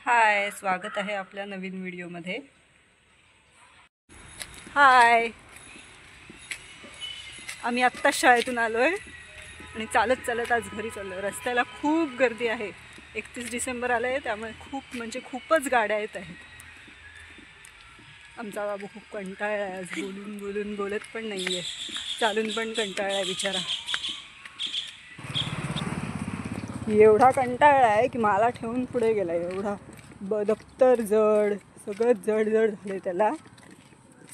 हाय, स्वागत आहे आपल्या नवीन व्हिडिओमध्ये। हाय, आम्ही आत्ता शाळेतून आलोय आणि चालत चालत आज घरी चाललोय। रस्त्याला खूप गर्दी आहे, 31 डिसेंबर आलंय त्यामुळे खूपच गाड्या येत आहेत। आमचा बाबू खूप कंटाळला आहे, आज बोलून बोलत पण नाहीये, चालून पण कंटाळला आहे बिचारा। एवढा कंटाळला आहे की मला ठेवून पुढे गेलाय। एवढा दप्तर जड, सगळं जड झालंय त्याला,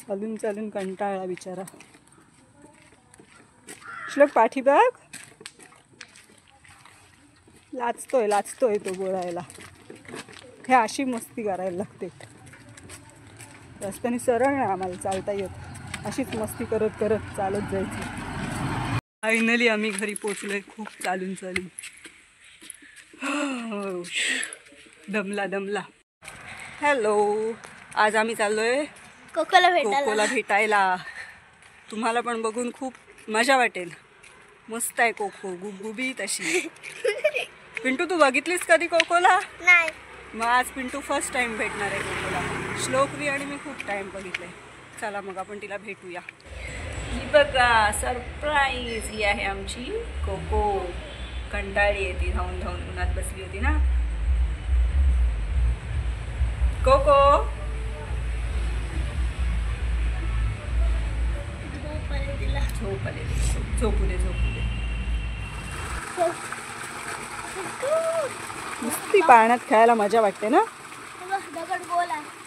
चालून कंटाळला बिचारा। श्लोक पाठी बघ, लाचतोय तो बोलायला। हे अशी मस्ती करायला लागते, रस्त्याने सरळ नाही आम्हाला चालता येत, अशीच मस्ती करत चालत जायची। फायनली आम्ही घरी पोचलोय, खूप चालून दमला। हॅलो, आज आम्ही चाललोय कोकोला भेटायला। तुम्हाला पण बघून खूप मजा वाटेल, मस्त आहे कोको, गुबगुबीत अशी। पिंटू, तू बघितलीस कधी कोकोला? नाही। मग आज पिंटू फर्स्ट टाइम भेटणार आहे कोकोला। श्लोकवी आणि मी खूप टाइम बघितलंय। चला मग आपण तिला भेटूया। ही बघा, सरप्राईज ही आहे आमची कोको। कंटाळी आहे ती, धावून उन्हात बसली होती ना। कोको, झोपू दे। नुसती पाण्यात खेळायला मजा वाटते ना। दगड गोल आहे।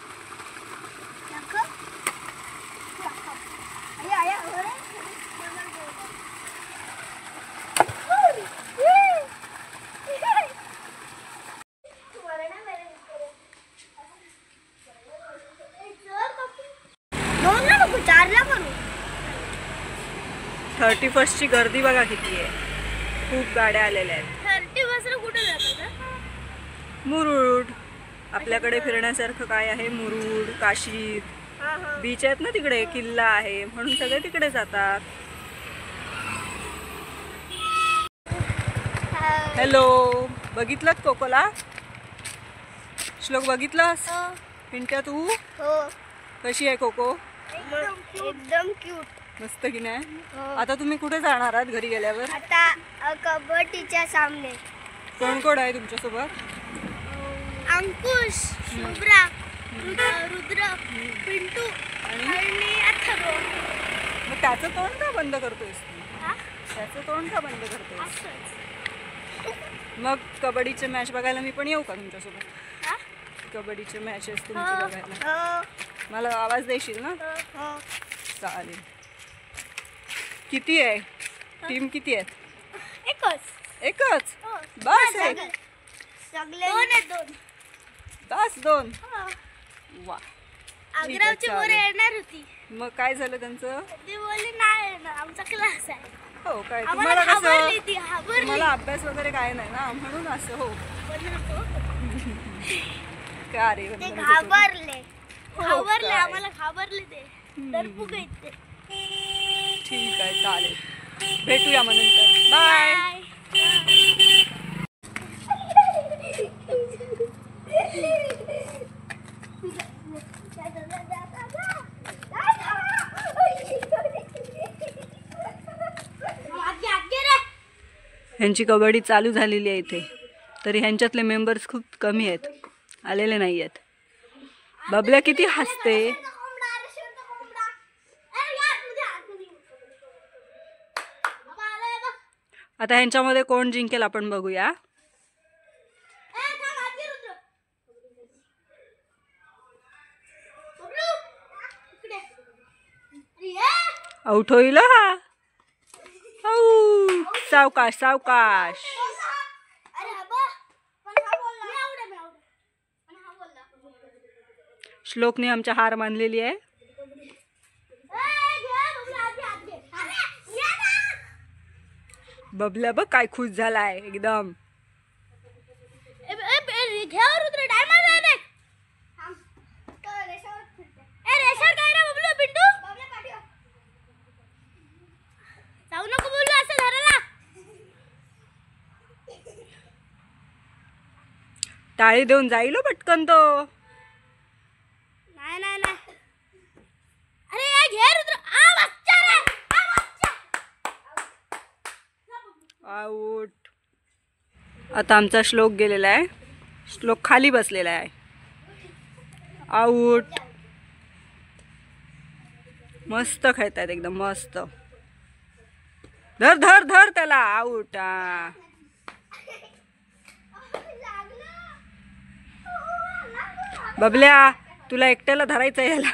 चारला करू। 31 ची गर्दी बघा किती आहे, खूप गाड्या आलेल्या आहेत। 31 कुठे जातात? मुरुड, आपल्याकडे फिरण्यासारखं काय आहे? मुरुड, काशी बीच आहेत ना तिकडे, किल्ला आहे, म्हणून सगळे तिकडे जातात। हॅलो, बघितलं कोकोला? श्लोक बघितलास? पिंट्या तू? कशी आहे कोको? एकदम क्यूट, मस्त की नाही? आता तुम्ही कुठे जाणार आहात घरी गेल्यावर? आता कबड्डीच्या सामने। कोण आहे तुमच्या सोबत? अंकुश, शुभ्रा, रुद्र, पिंटू आणि अथर्व। मग त्याचं तोंड का बंद करतोयस तू? त्याचं तोंड का बंद करतोयस? मग कबड्डीचे मॅच बघायला मी पण येऊ का तुमच्यासोबत? कबड्डीचे मॅचेस तुमचे बघायला मला आवाज देशील ना? चालेल। किती आहे टीम? किती आहेत? एकच? बस आहे? बस दोन? वा, आग्रावची पोरं येणार होती, मग काय झालं त्यांचं? ती बोलली नाही येणार, आमचा क्लास आहे। हो काय, तुम्हाला कसं, मला अभ्यास वगैरे काय नाही ना, म्हणून असं। हो का रे, ते घाबरले, आम्हाला घाबरले, ते डरपूक आहेत ते। ठीक आहे, चालेल, भेटूया मग नंतर, बाय। ह्यांची कबड्डी चालू झालेली आहे इथे, तरी ह्यांच्यातले मेंबर्स खूप कमी आहेत, आलेले नाही आहेत। बबल्या किती हसते। आता ह्यांच्यामध्ये कोण जिंकेल आपण बघूया। आउट होईल हा। सावकाश। श्लोकने आमच्या हार मानलेली आहे। बबल्या बघ काय खुश झालाय एकदम। टाळी देऊन जाईल हो पटकन तो. नाही नाही नाही. अरे या घे रुद्र. बच्चा रे. बच्चा. आऊट. आता आमचा श्लोक गेलेला आहे. श्लोक खाली बसलेला आहे. आऊट. मस्त खेळतायत एकदम मस्त. धर धर धर त्याला. आऊट. बबल्या तुला एकट्याला धरायचं याला.